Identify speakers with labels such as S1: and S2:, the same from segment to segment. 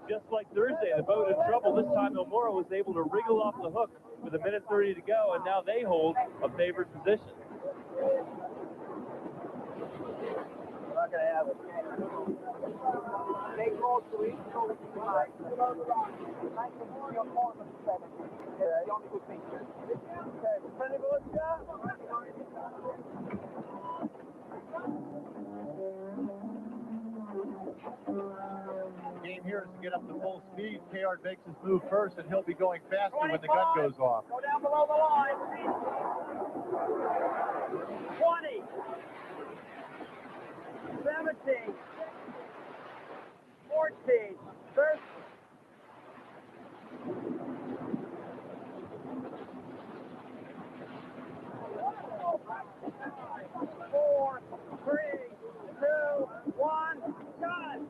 S1: Just like Thursday, the boat in trouble. This time, Nomura was able to wriggle off the hook with 1:30 to go, and now they hold a favored position.
S2: We're not going to have it. They call to each other tonight. Like the morning of 7. Yeah, only good picture. Okay, pretty good, yeah?
S3: Game here is to get up to full speed. KR makes his move first, and he'll be going faster when the gun goes off.
S2: Go down below the line. 20. 17. 14. 13. 4, 3, 2, 1, done.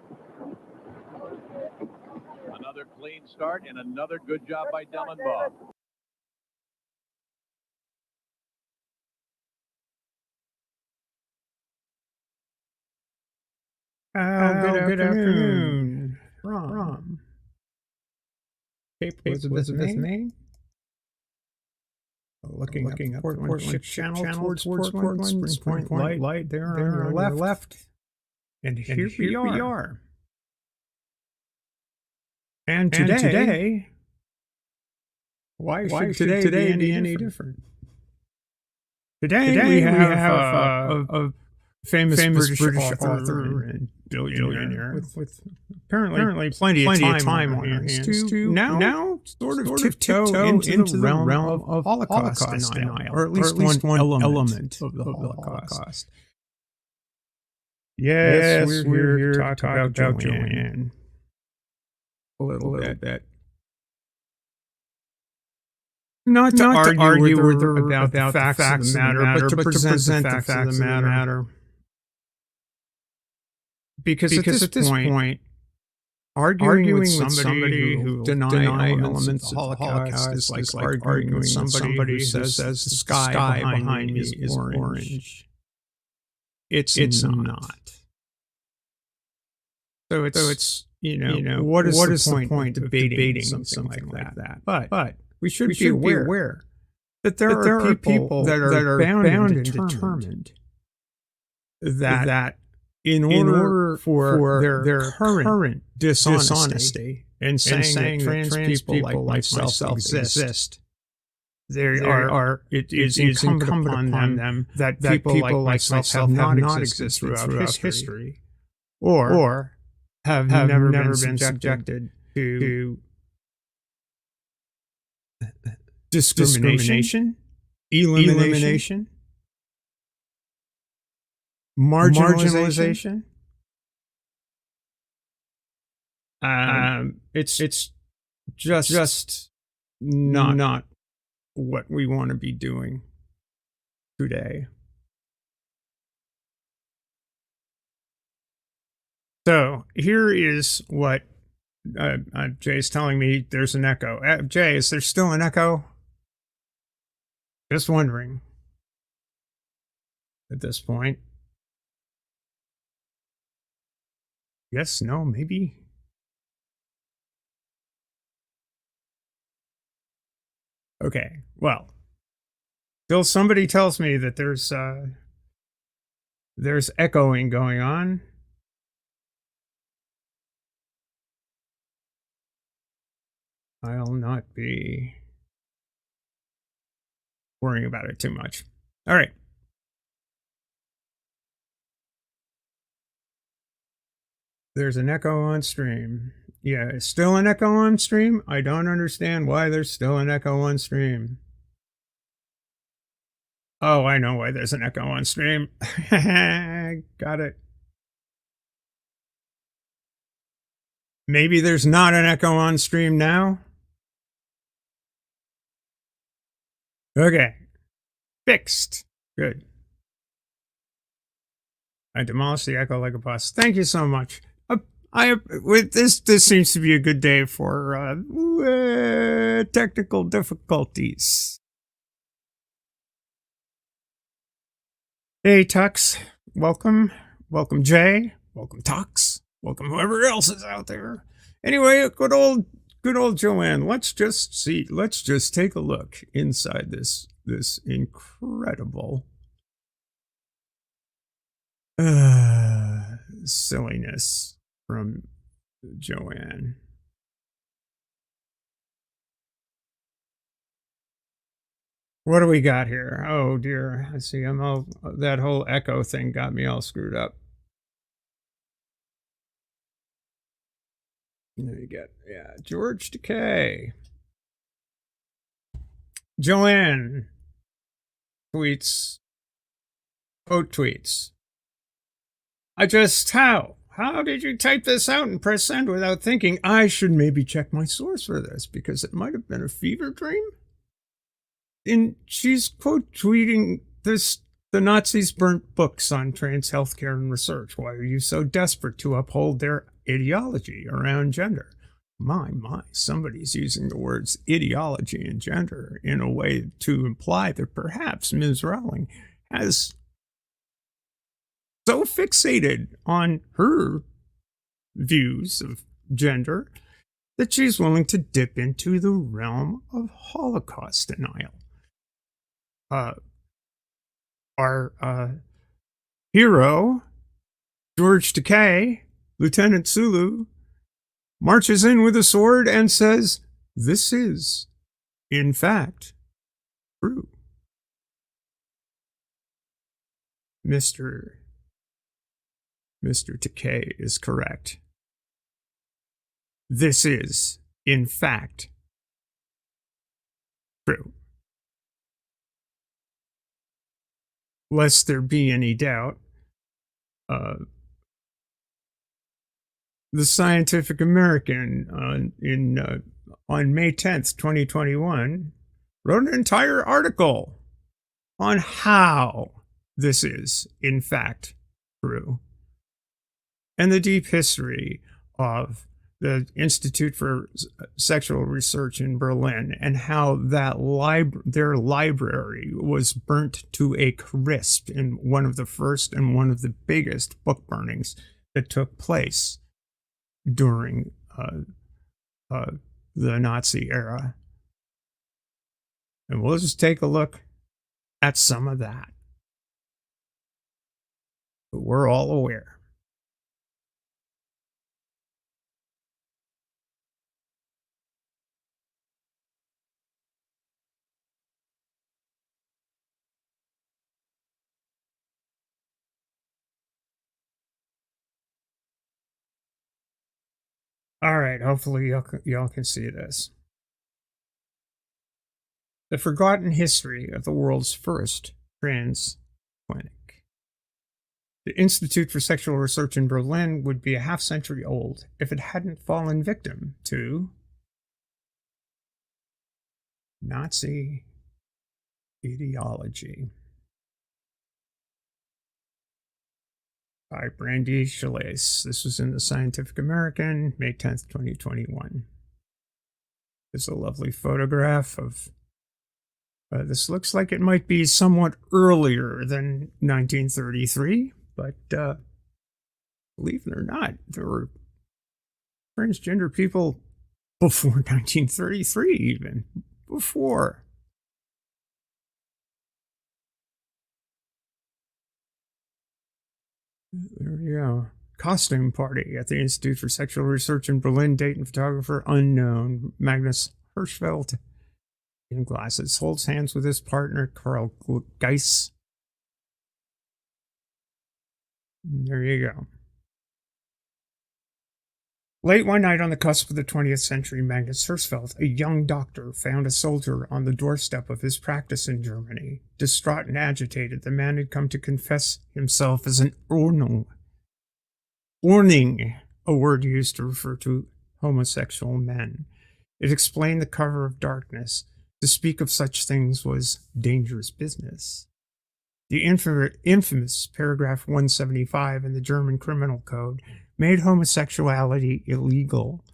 S3: Another clean start and another good job by Dellenbaugh.
S4: Good afternoon. From Cape Elizabeth, Maine. Looking up Portland Ship Channel towards Portland, Spring Point Light there on your left. And here we are. And today, why should today be any different? Today we have a famous British author and billionaire with apparently plenty of time on her hands to now sort of tiptoe into the realm of Holocaust denial, or at least one element of the Holocaust. Yes, we're here to talk about Joanne a little bit. Not to argue with her about the facts of the matter, but to present the facts of the matter. Because at this point, arguing with somebody who deny elements of the Holocaust is like arguing with somebody who says the sky behind me is orange. It's not. So it's what is the point of debating something like that? But we should be aware that there are people that are bound and determined that in order for their current dishonesty and saying that trans people like myself exist, it is incumbent upon them that people like myself have not existed throughout history, or have never been subjected to discrimination, elimination, marginalization. It's just not what we want to be doing today. So here is what Jay's telling me. There's an echo. Jay, is there still an echo? Just wondering at this point. Yes, no, maybe. Okay, well, till somebody tells me that there's echoing going on. I'll not be worrying about it too much. All right. There's an echo on stream. Yeah, it's still an echo on stream? I don't understand why there's still an echo on stream. Oh, I know why there's an echo on stream. Got it. Maybe there's not an echo on stream now? Okay. Fixed. Good. I demolished the echo like a boss. Thank you so much. This seems to be a good day for technical difficulties. Hey, Tux. Welcome. Welcome, Jay. Welcome, Tux. Welcome, whoever else is out there. Anyway, good old Joanne. Let's just take a look inside this incredible silliness from Joanne. What do we got here? Oh dear. I see. That whole echo thing got me all screwed up. There you go. Yeah, George Takei. Joanne tweets, quote tweets. How did you type this out and press send without thinking I should maybe check my source for this because it might have been a fever dream? And she's quote tweeting this: the Nazis burnt books on trans healthcare and research. Why are you so desperate to uphold their ideology around gender? My, somebody's using the words ideology and gender in a way to imply that perhaps Ms. Rowling has so fixated on her views of gender that she's willing to dip into the realm of Holocaust denial. Our hero, George Takei, Lieutenant Sulu, marches in with a sword and says, "This is, in fact, true." Mr. Takei is correct. This is, in fact, true. Lest there be any doubt, the Scientific American on May 10th, 2021, wrote an entire article on how this is, in fact, true, and the deep history of the Institute for Sexual Research in Berlin, and how that their library was burnt to a crisp in one of the first and one of the biggest book burnings that took place during the Nazi era. And we'll just take a look at some of that. But we're all aware. All right, hopefully y'all can see this. The forgotten history of the world's first trans clinic. The Institute for Sexual Research in Berlin would be a half-century old if it hadn't fallen victim to Nazi ideology. By Brandy Chalace. This was in the Scientific American, May 10th, 2021. There's a lovely photograph of, this looks like it might be somewhat earlier than 1933, but believe it or not, there were transgender people before 1933 even, before. There we go. Costume party at the Institute for Sexual Research in Berlin. Date and photographer unknown. Magnus Hirschfeld in glasses holds hands with his partner Carl Geiss. There you go. Late one night on the cusp of the 20th century, Magnus Hirschfeld, a young doctor, found a soldier on the doorstep of his practice in Germany. Distraught and agitated, the man had come to confess himself as an Ordnung, a word used to refer to homosexual men. It explained the cover of darkness. To speak of such things was dangerous business. The infamous paragraph 175 in the German Criminal Code made homosexuality illegal.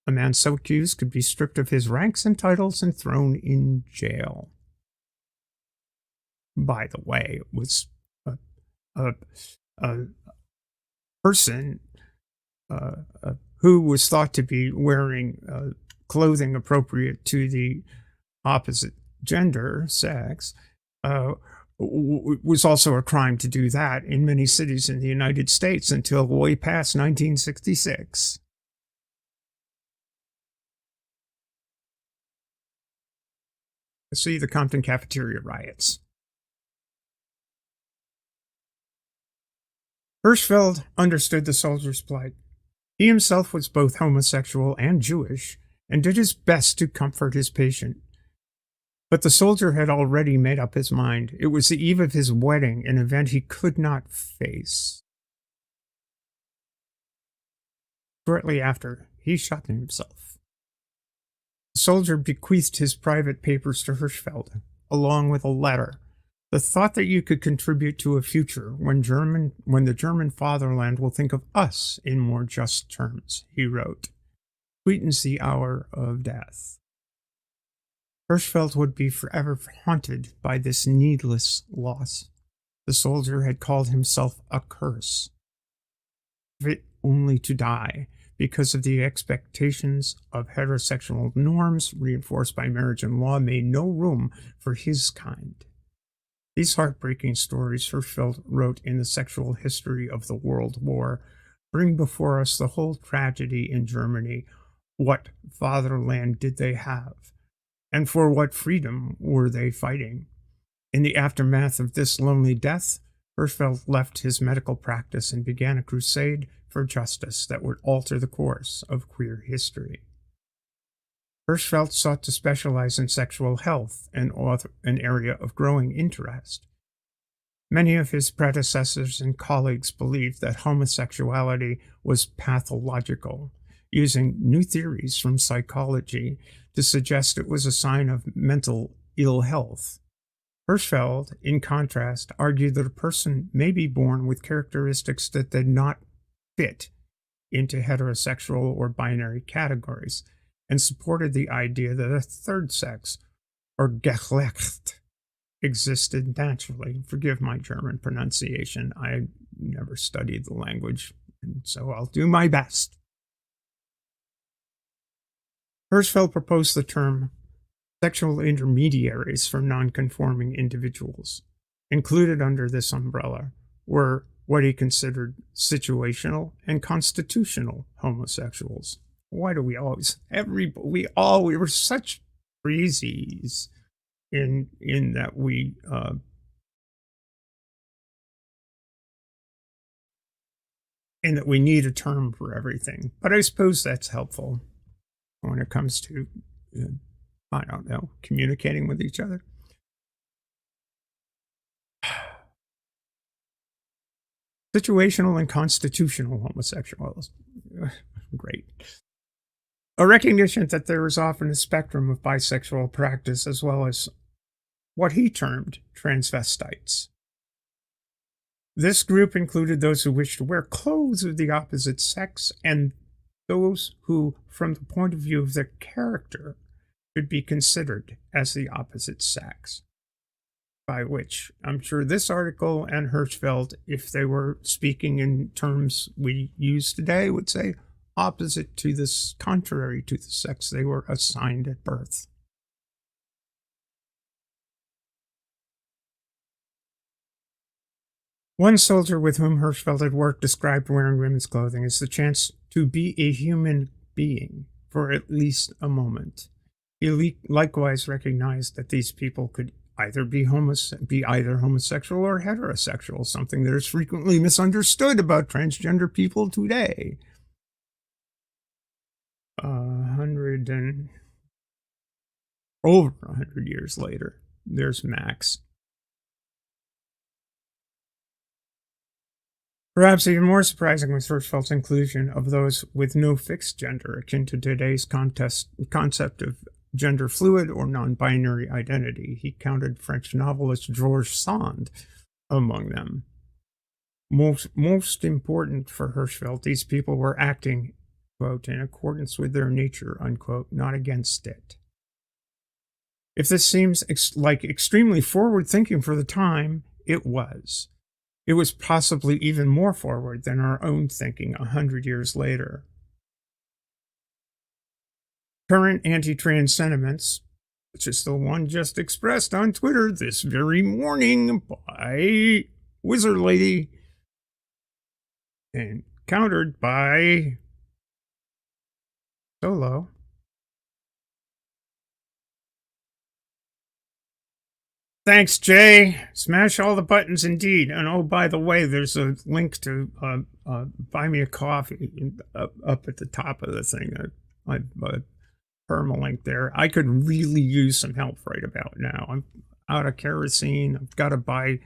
S4: A man so accused could be stripped of his ranks and titles and thrown in jail. By the way, it was a person who was thought to be wearing clothing appropriate to the opposite gender, sex, was also a crime to do that in many cities in the United States until way past 1966. See the Compton cafeteria riots. Hirschfeld understood the soldier's plight. He himself was both homosexual and Jewish, and did his best to comfort his patient. But the soldier had already made up his mind. It was the eve of his wedding, an event he could not face. Shortly after, he shot himself. The soldier bequeathed his private papers to Hirschfeld, along with a letter. The thought that you could contribute to a future when the German fatherland will think of us in more just terms, he wrote, sweetens the hour of death. Hirschfeld would be forever haunted by this needless loss. The soldier had called himself a curse, fit only to die, because of the expectations of heterosexual norms reinforced by marriage and law made no room for his kind. These heartbreaking stories Hirschfeld wrote in The Sexual History of the World War bring before us the whole tragedy in Germany. What fatherland did they have? And for what freedom were they fighting? In the aftermath of this lonely death, Hirschfeld left his medical practice and began a crusade for justice that would alter the course of queer history. Hirschfeld sought to specialize in sexual health, an area of growing interest. Many of his predecessors and colleagues believed that homosexuality was pathological, using new theories from psychology to suggest it was a sign of mental ill health. Hirschfeld, in contrast, argued that a person may be born with characteristics that did not fit into heterosexual or binary categories, and supported the idea that a third sex, or Geschlecht, existed naturally. Forgive my German pronunciation. I never studied the language, and so I'll do my best. Hirschfeld proposed the term sexual intermediaries for nonconforming individuals. Included under this umbrella were what he considered situational and constitutional homosexuals. Why do we always, we were such crazies in that we, in that we need a term for everything. But I suppose that's helpful when it comes to, I don't know, communicating with each other. Situational and constitutional homosexuals. Great. A recognition that there is often a spectrum of bisexual practice as well as what he termed transvestites. This group included those who wished to wear clothes of the opposite sex and those who, from the point of view of their character, should be considered as the opposite sex. By which, I'm sure this article and Hirschfeld, if they were speaking in terms we use today, would say opposite to this, contrary to the sex they were assigned at birth. One soldier with whom Hirschfeld had worked described wearing women's clothing as the chance to be a human being for at least a moment. He likewise recognized that these people could either be either homosexual or heterosexual, something that is frequently misunderstood about transgender people today. Over 100 years later, there's Max. Perhaps even more surprising was Hirschfeld's inclusion of those with no fixed gender, akin to today's concept of gender fluid or non-binary identity. He counted French novelist Georges Sand among them. Most important for Hirschfeld, these people were acting, quote, in accordance with their nature, unquote, not against it. If this seems like extremely forward-thinking for the time, it was. It was possibly even more forward than our own thinking 100 years later. current anti-trans sentiments, which is the one just expressed on Twitter this very morning by Wizard Lady and countered by Solo. Thanks, Jay. Smash all the buttons indeed. And oh, by the way, there's a link to buy me a coffee up at the top of the thing. I've permalink there. I could really use some help right about now. I'm out of kerosene. I've got to buy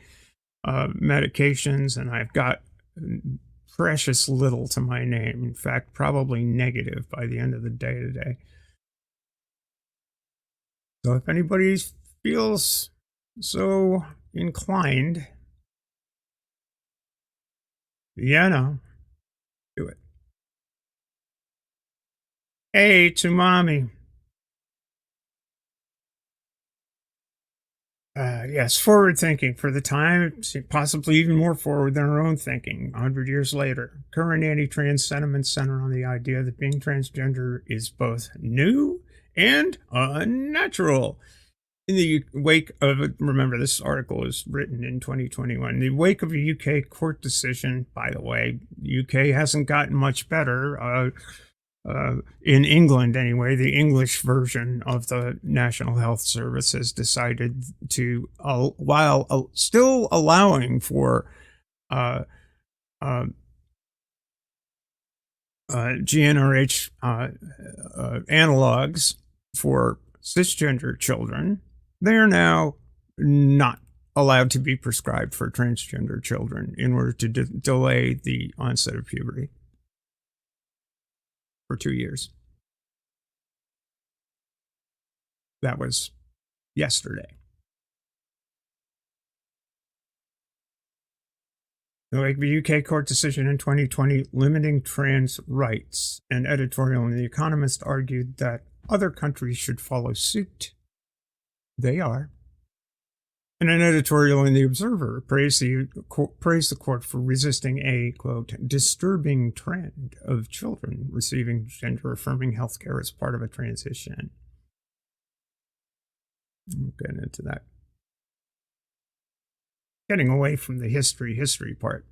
S4: medications, and I've got precious little to my name. In fact, probably negative by the end of the day today. So if anybody feels so inclined, yeah, no, do it. Hey, to mommy. Yes, forward thinking for the time, possibly even more forward than our own thinking 100 years later. Current anti-trans sentiments center on the idea that being transgender is both new and unnatural. In the wake of, remember this article is written in 2021, in the wake of a UK court decision, by the way, UK hasn't gotten much better. In England, anyway, the English version of the National Health Service has decided to, while still allowing for GnRH analogs for cisgender children, they are now not allowed to be prescribed for transgender children in order to delay the onset of puberty for 2 years. That was yesterday. Like the UK court decision in 2020 limiting trans rights, an editorial in The Economist argued that other countries should follow suit. They are. And an editorial in The Observer praised the court for resisting a, quote, disturbing trend of children receiving gender-affirming health care as part of a transition. We'll get into that. Getting away from the history part.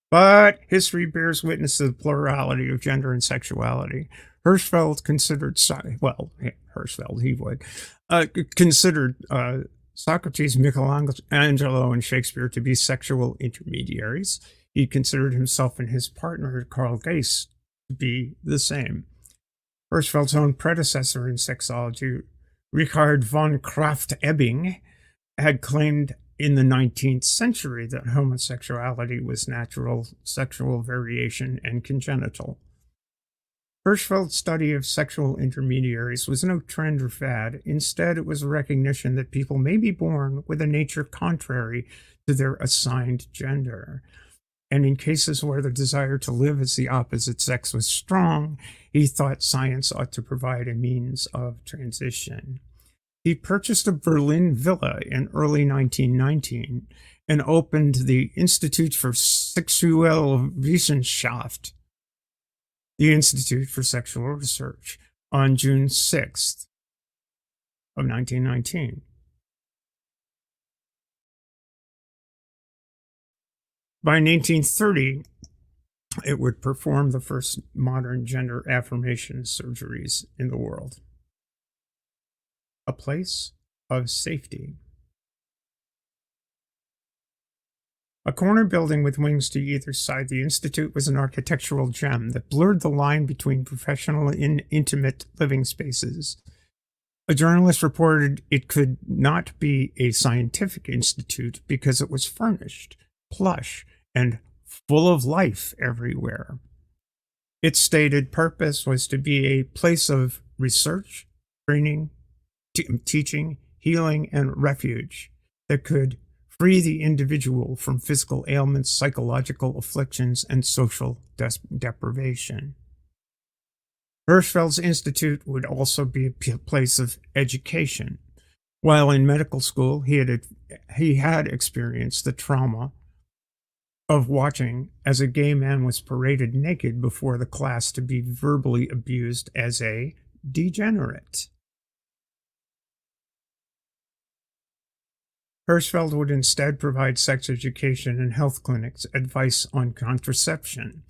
S4: But history bears witness to the plurality of gender and sexuality. Hirschfeld considered, Hirschfeld, he would, considered Socrates, Michelangelo, and Shakespeare to be sexual intermediaries. He considered himself and his partner, Carl Geiss, to be the same. Hirschfeld's own predecessor in sexology, Richard von Krafft-Ebing, had claimed in the 19th century that homosexuality was natural sexual variation and congenital. Hirschfeld's study of sexual intermediaries was no trend or fad. Instead, it was a recognition that people may be born with a nature contrary to their assigned gender. And in cases where the desire to live as the opposite sex was strong, he thought science ought to provide a means of transition. He purchased a Berlin villa in early 1919 and opened the Institut für Sexuelle Wissenschaft, the Institute for Sexual Research, on June 6th of 1919. By 1930, it would perform the first modern gender affirmation surgeries in the world. A place of safety. A corner building with wings to either side, the Institute was an architectural gem that blurred the line between professional and intimate living spaces. A journalist reported it could not be a scientific institute because it was furnished, plush, and full of life everywhere. Its stated purpose was to be a place of research, training, teaching, healing, and refuge that could free the individual from physical ailments, psychological afflictions, and social deprivation. Hirschfeld's institute would also be a place of education. While in medical school, he had experienced the trauma of watching as a gay man was paraded naked before the class to be verbally abused as a degenerate. Hirschfeld would instead provide sex education and health clinics, advice on contraception,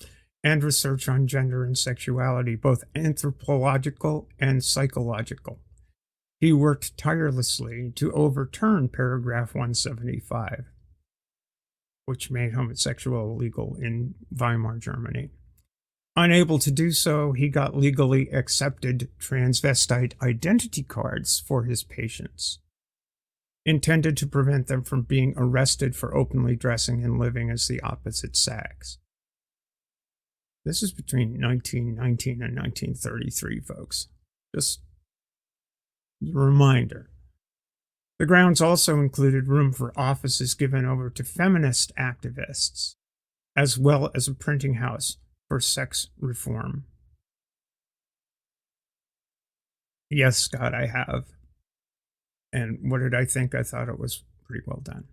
S4: and research on gender and sexuality, both anthropological and psychological. He worked tirelessly to overturn paragraph 175, which made homosexual illegal in Weimar, Germany. Unable to do so, he got legally accepted transvestite identity cards for his patients, intended to prevent them from being arrested for openly dressing and living as the opposite sex. This is between 1919 and 1933, folks. Just a reminder. The grounds also included room for offices given over to feminist activists, as well as a printing house for sex reform. Yes, Scott, I have. And what did I think? I thought it was pretty well done.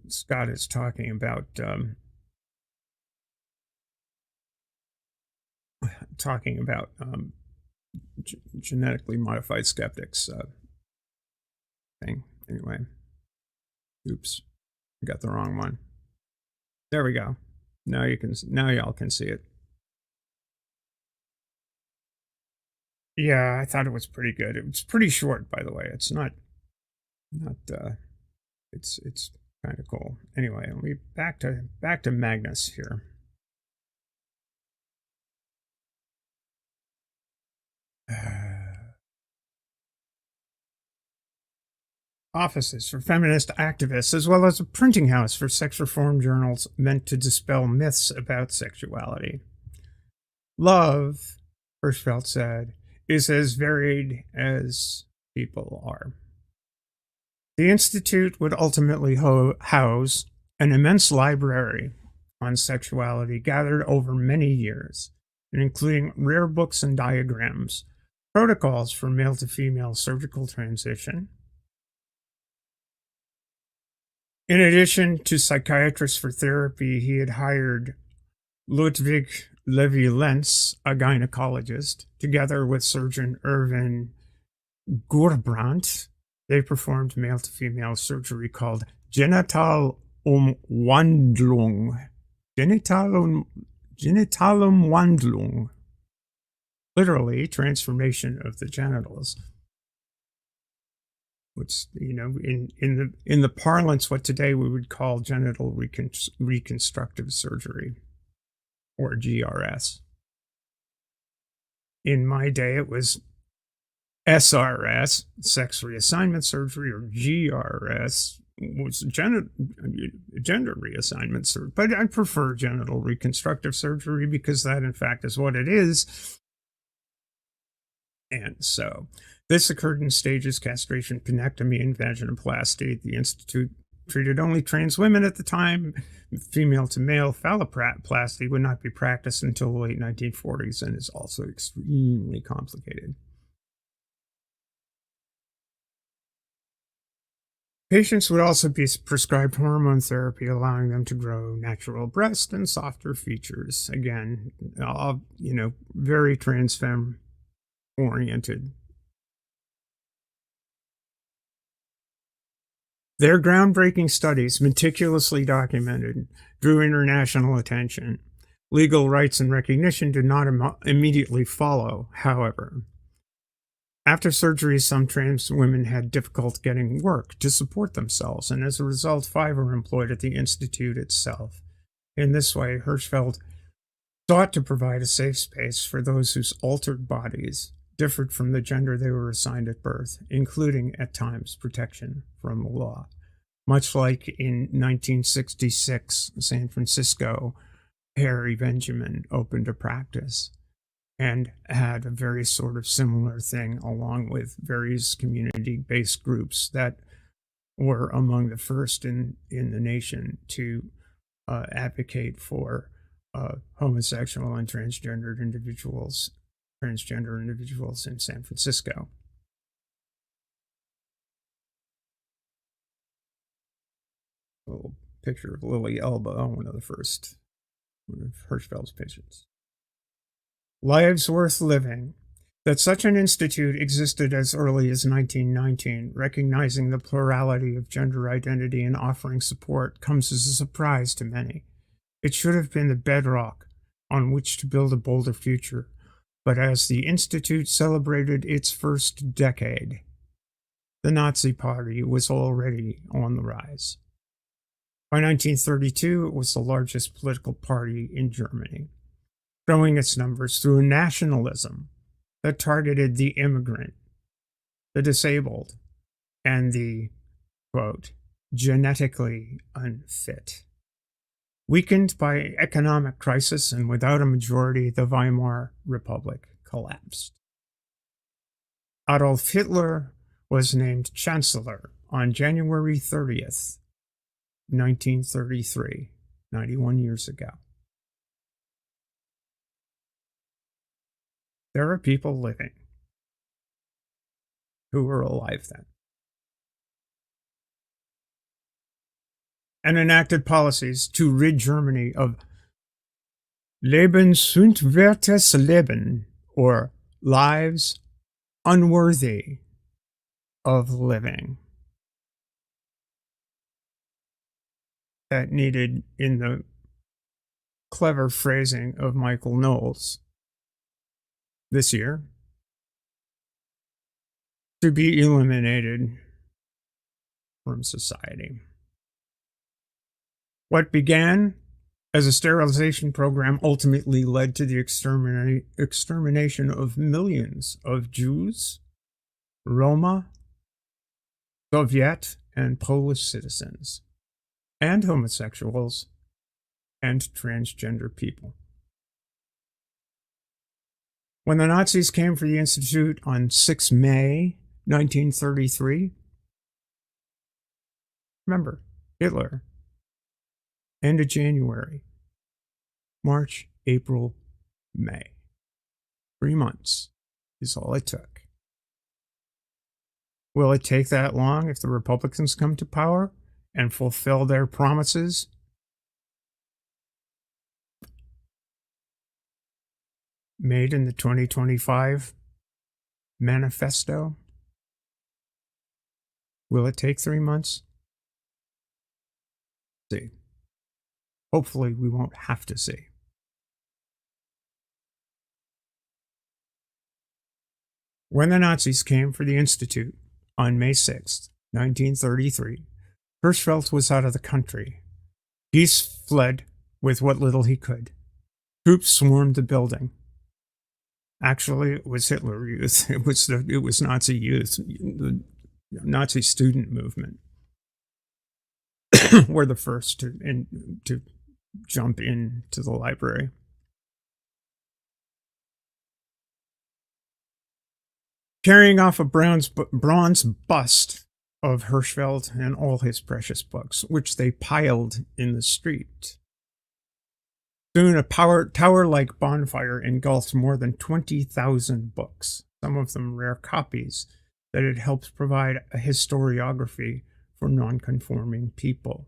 S4: Scott is talking about genetically modified skeptics thing. Anyway, oops, I got the wrong one. There we go. Now y'all can see it. Yeah, I thought it was pretty good. It was pretty short, by the way. It's not it's kind of cool. Anyway, let me back to Magnus here. Offices for feminist activists, as well as a printing house for sex reform journals meant to dispel myths about sexuality. Love, Hirschfeld said, is as varied as people are. The Institute would ultimately house an immense library on sexuality gathered over many years, and including rare books and diagrams, protocols for male to female surgical transition. In addition to psychiatrists for therapy, he had hired Ludwig Levy-Lenz, a gynecologist, together with surgeon Irvin Gurbrandt. They performed male-to-female surgery called genital Umwandlung. Genitalumwandlung. Literally, transformation of the genitals. Which, you know, in the parlance, what today we would call genital reconstructive surgery, or GRS. In my day, it was SRS, sex reassignment surgery, or GRS, was gender reassignment surgery. But I prefer genital reconstructive surgery because that, in fact, is what it is. And so, this occurred in stages: castration, penectomy, and vaginoplasty. The Institute treated only trans women at the time. Female-to-male phalloplasty would not be practiced until the late 1940s and is also extremely complicated. Patients would also be prescribed hormone therapy, allowing them to grow natural breasts and softer features. Again, very trans-femme oriented. Their groundbreaking studies, meticulously documented, drew international attention. Legal rights and recognition did not immediately follow, however. After surgery, some trans women had difficulty getting work to support themselves, and as a result, 5 were employed at the Institute itself. In this way, Hirschfeld sought to provide a safe space for those whose altered bodies differed from the gender they were assigned at birth, including, at times, protection from the law. Much like in 1966, San Francisco, Harry Benjamin opened a practice and had a very sort of similar thing, along with various community-based groups that were among the first in the nation to advocate for homosexual and transgender individuals in San Francisco. A little picture of Lily Elba, one of Hirschfeld's patients. Lives worth living. That such an institute existed as early as 1919, recognizing the plurality of gender identity and offering support, comes as a surprise to many. It should have been the bedrock on which to build a bolder future, but as the institute celebrated its first decade, the Nazi Party was already on the rise. By 1932, it was the largest political party in Germany, growing its numbers through a nationalism that targeted the immigrant, the disabled, and the, quote, genetically unfit. Weakened by economic crisis and without a majority, the Weimar Republic collapsed. Adolf Hitler was named Chancellor on January 30th, 1933, 91 years ago. There are people living who were alive then and enacted policies to rid Germany of lebenswertes Leben, or lives unworthy of living. That needed, in the clever phrasing of Michael Knowles this year, to be eliminated from society. What began as a sterilization program ultimately led to the extermination of millions of Jews, Roma, Soviet and Polish citizens, and homosexuals, and transgender people. When the Nazis came for the Institute on 6 May 1933, remember, Hitler, end of January, March, April, May. 3 months is all it took. Will it take that long if the Republicans come to power and fulfill their promises? Made in the 2025 manifesto? Will it take 3 months? See. Hopefully we won't have to see. When the Nazis came for the Institute on May 6, 1933, Hirschfeld was out of the country. He fled with what little he could. Troops swarmed the building. Actually, it was Hitler Youth. It was Nazi Youth. The Nazi student movement were the first to jump into the library. Carrying off a bronze bust of Hirschfeld and all his precious books, which they piled in the street. Soon a tower-like bonfire engulfed more than 20,000 books, some of them rare copies that had helped provide a historiography for nonconforming people.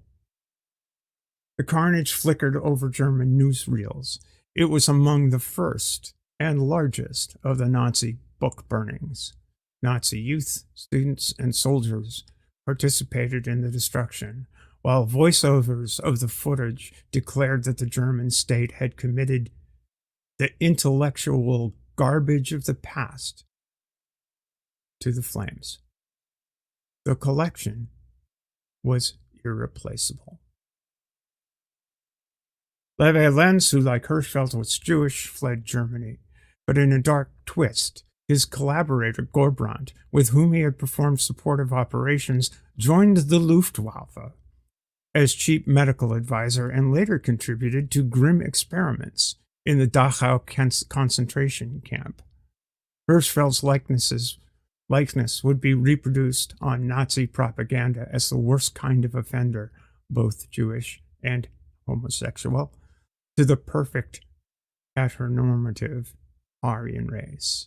S4: The carnage flickered over German newsreels. It was among the first and largest of the Nazi book burnings. Nazi youth, students, and soldiers participated in the destruction, while voiceovers of the footage declared that the German state had committed the intellectual garbage of the past to the flames. The collection was irreplaceable. Levi Lenz, who like Hirschfeld was Jewish, fled Germany, but in a dark twist, his collaborator Gorbrandt, with whom he had performed supportive operations, joined the Luftwaffe as chief medical advisor and later contributed to grim experiments in the Dachau concentration camp. Hirschfeld's likeness would be reproduced on Nazi propaganda as the worst kind of offender, both Jewish and homosexual, to the perfect heteronormative Aryan race.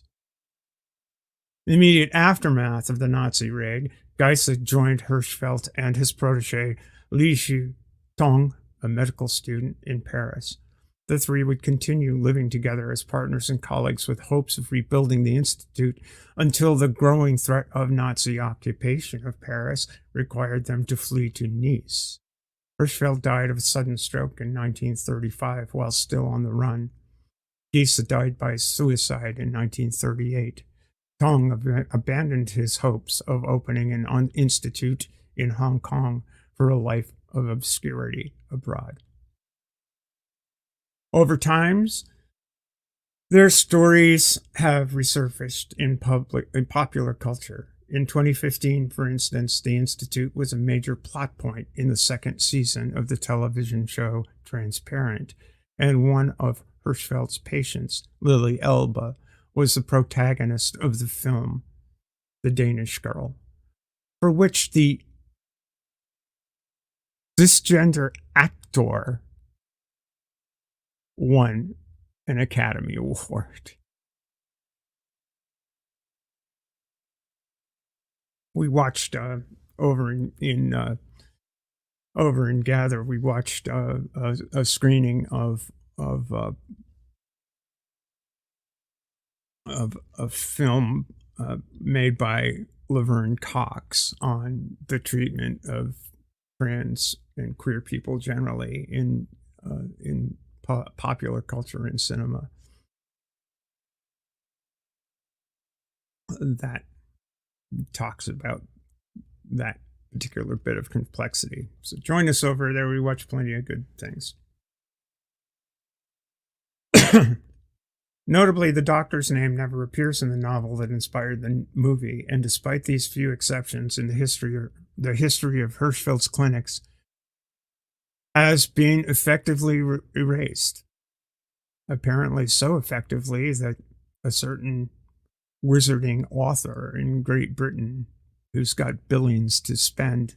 S4: In the immediate aftermath of the Nazi raid, Geisel joined Hirschfeld and his protege Li Shutong, a medical student in Paris. The three would continue living together as partners and colleagues with hopes of rebuilding the Institute until the growing threat of Nazi occupation of Paris required them to flee to Nice. Hirschfeld died of a sudden stroke in 1935 while still on the run. Giese died by suicide in 1938. Tong abandoned his hopes of opening an institute in Hong Kong for a life of obscurity abroad. Over time, their stories have resurfaced in popular culture. In 2015, for instance, the Institute was a major plot point in the second season of the television show Transparent, and one of Hirschfeld's patients, Lily Elba, was the protagonist of the film The Danish Girl, for which the cisgender actor won an Academy Award. We watched over in Gather. We watched a screening of a film made by Laverne Cox on the treatment of trans and queer people generally in popular culture and cinema. That talks about that particular bit of complexity. So join us over there. We watch plenty of good things. Notably, the Doctor's name never appears in the novel that inspired the movie, and despite these few exceptions in the history of Hirschfeld's clinics has been effectively erased. Apparently so effectively that a certain wizarding author in Great Britain, who's got billions to spend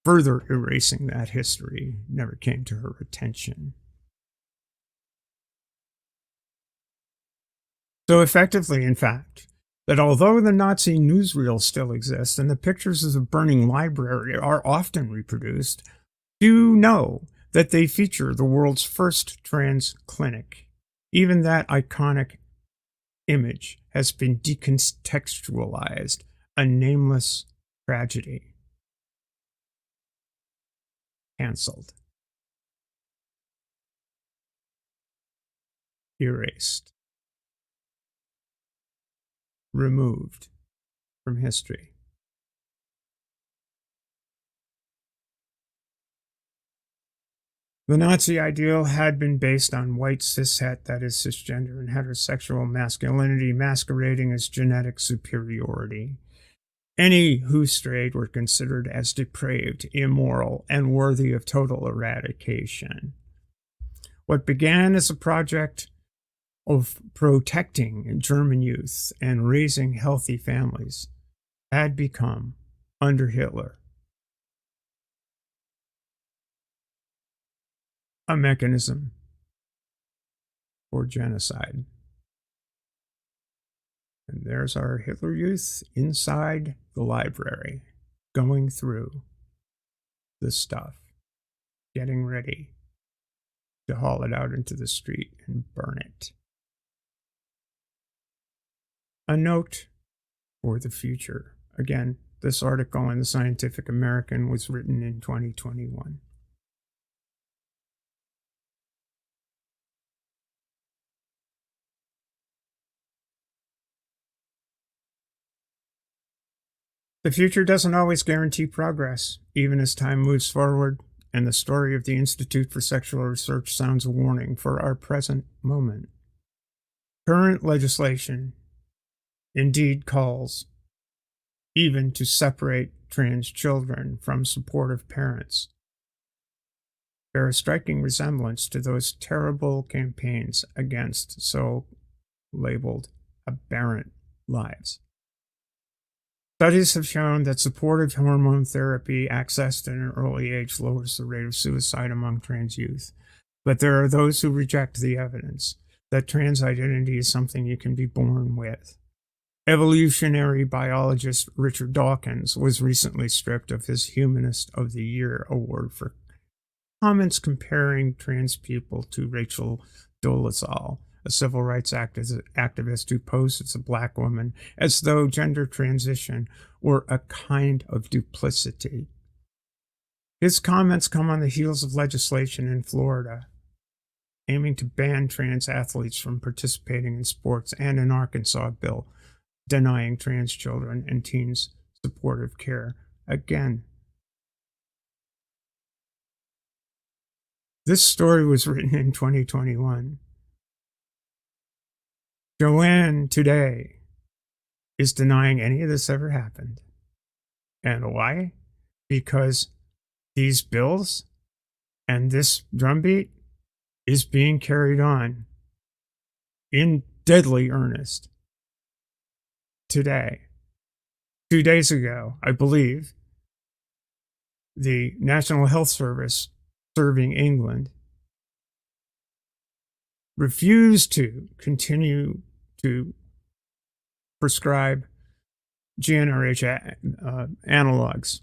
S4: further erasing that history, never came to her attention. So effectively, in fact, that although the Nazi newsreel still exists and the pictures of the burning library are often reproduced, do know that they feature the world's first trans clinic. Even that iconic image has been decontextualized, a nameless tragedy. Cancelled. Erased. Removed from history. The Nazi ideal had been based on white cishet, that is cisgender and heterosexual masculinity masquerading as genetic superiority. Any who strayed were considered as depraved, immoral, and worthy of total eradication. What began as a project of protecting German youth and raising healthy families had become, under Hitler, a mechanism for genocide. And there's our Hitler Youth inside the library, going through the stuff, getting ready to haul it out into the street and burn it. A note for the future. Again, this article in the Scientific American was written in 2021. The future doesn't always guarantee progress, even as time moves forward, and the story of the Institute for Sexual Research sounds a warning for our present moment. Current legislation indeed calls even to separate trans children from supportive parents. Bear a striking resemblance to those terrible campaigns against so-labeled aberrant lives. Studies have shown that supportive hormone therapy accessed at an early age lowers the rate of suicide among trans youth. But there are those who reject the evidence that trans identity is something you can be born with. Evolutionary biologist Richard Dawkins was recently stripped of his Humanist of the Year award for comments comparing trans people to Rachel Dolezal, a civil rights activist who posed as a black woman, as though gender transition were a kind of duplicity. His comments come on the heels of legislation in Florida aiming to ban trans athletes from participating in sports, and an Arkansas bill denying trans children and teens supportive care. Again, this story was written in 2021. Joanne today is denying any of this ever happened. And why? Because these bills and this drumbeat is being carried on in deadly earnest today. 2 days ago, I believe, the National Health Service serving England refused to continue to prescribe GnRH analogs,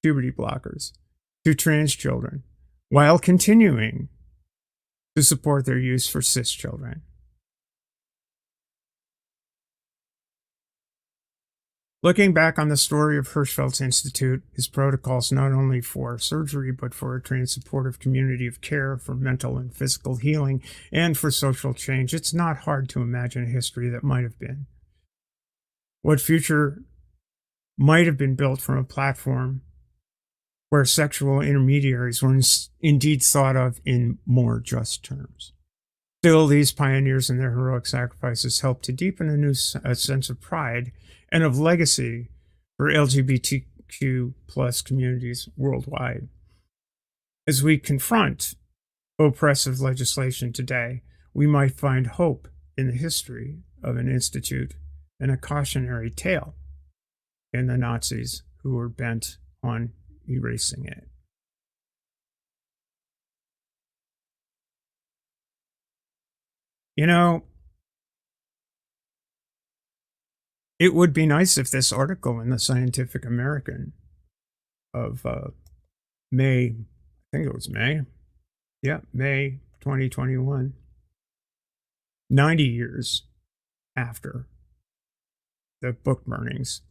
S4: puberty blockers, to trans children, while continuing to support their use for cis children. Looking back on the story of Hirschfeld's Institute, his protocols not only for surgery, but for a trans supportive community of care for mental and physical healing and for social change, it's not hard to imagine a history that might have been. What future might have been built from a platform where sexual intermediaries were indeed thought of in more just terms. Still, these pioneers and their heroic sacrifices helped to deepen a sense of pride and of legacy for LGBTQ plus communities worldwide. As we confront oppressive legislation today, we might find hope in the history of an institute and a cautionary tale in the Nazis who were bent on erasing it. You know, it would be nice if this article in the Scientific American of May, I think it was May. Yeah, May 2021, 90 years after the book burnings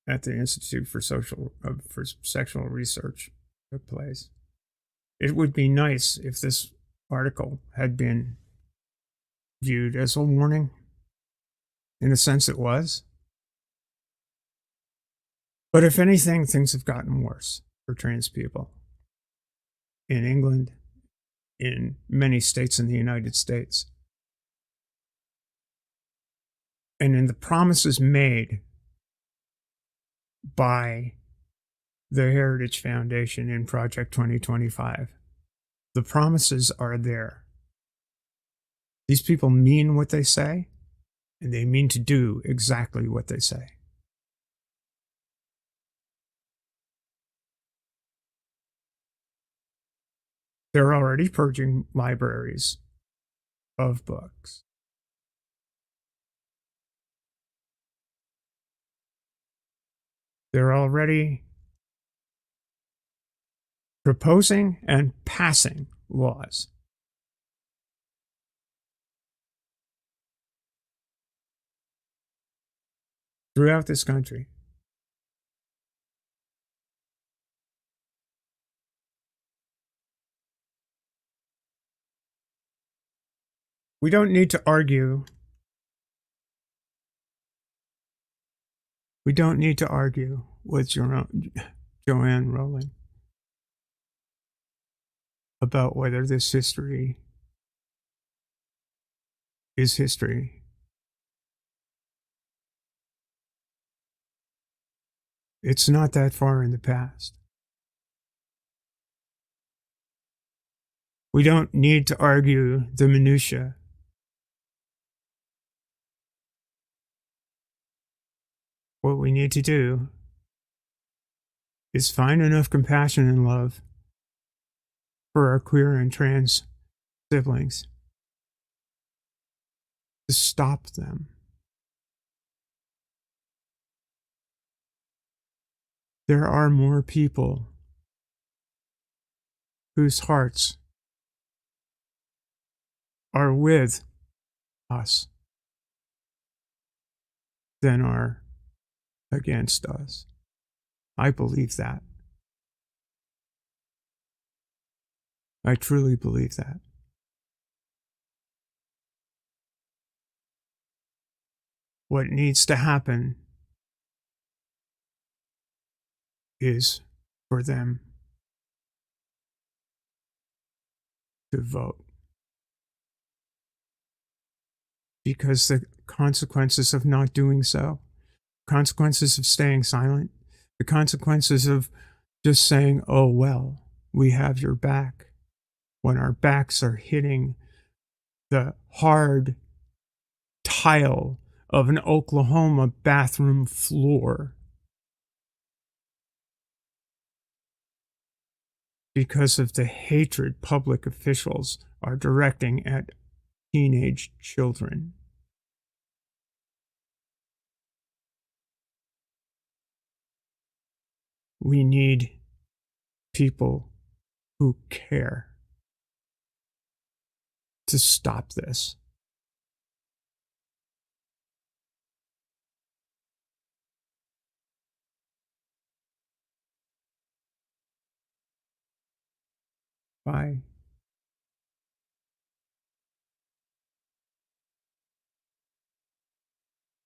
S4: at the Institute for Sexual Research took place. It would be nice if this article had been viewed as a warning. In a sense, it was. But if anything, things have gotten worse for trans people in England, in many states in the United States. And in the promises made by the Heritage Foundation in Project 2025, the promises are there. These people mean what they say, and they mean to do exactly what they say. They're already purging libraries of books. They're already proposing and passing laws throughout this country. We don't need to argue. We don't need to argue with Joanne Rowling about whether this history is history. It's not that far in the past. We don't need to argue the minutiae. What we need to do is find enough compassion and love for our queer and trans siblings to stop them. There are more people whose hearts are with us than are against us. I believe that. I truly believe that. What needs to happen is for them to vote. Because the consequences of not doing so, consequences of staying silent, the consequences of just saying, oh, well, we have your back, when our backs are hitting the hard tile of an Oklahoma bathroom floor because of the hatred public officials are directing at teenage children. We need people who care to stop this. Bye.